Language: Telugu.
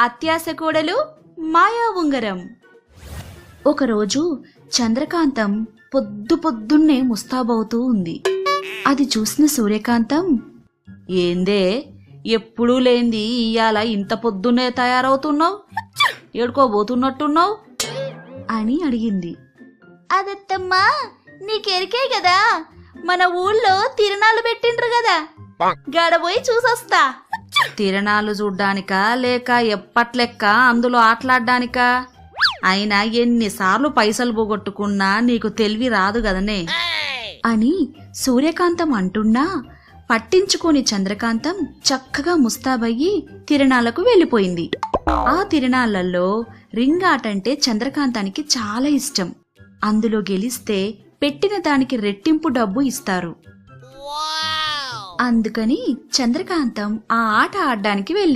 అత్యాశ కోడలు మాయా ఉంగరం. ఒకరోజు చంద్రకాంతం పొద్దున్నే ముస్తాబవుతూ ఉంది. అది చూసిన సూర్యకాంతం, ఏందే ఎప్పుడూ లేంది ఇయ్యాల ఇంత పొద్దున్నే తయారవుతున్నావు, ఏడుకోబోతున్నట్టున్నావు అని అడిగింది. అదత్తమ్మా, నీకెరికే కదా, మన ఊళ్ళో తిరణాలు పెట్టిండ్రు కదా, గడబోయి చూసొస్తా. తిరణాలు చూడ్డానికా లేక ఎప్పట్లెక్క అందులో ఆటలాడ్డానికా? అయినా ఎన్నిసార్లు పైసలు పోగొట్టుకున్నా నీకు తెలివి రాదు గదనే అని సూర్యకాంతం అంటున్నా పట్టించుకోని చంద్రకాంతం చక్కగా ముస్తాబయ్యి తిరణాలకు వెళ్ళిపోయింది. ఆ తిరణాలలో రింగ్ ఆటంటే చంద్రకాంతానికి చాలా ఇష్టం. అందులో గెలిస్తే పెట్టిన దానికి రెట్టింపు డబ్బు ఇస్తారు. అందుకని చంద్రకాంతం ఆ ఆట ఆడ్డానికి వెళ్ళింది.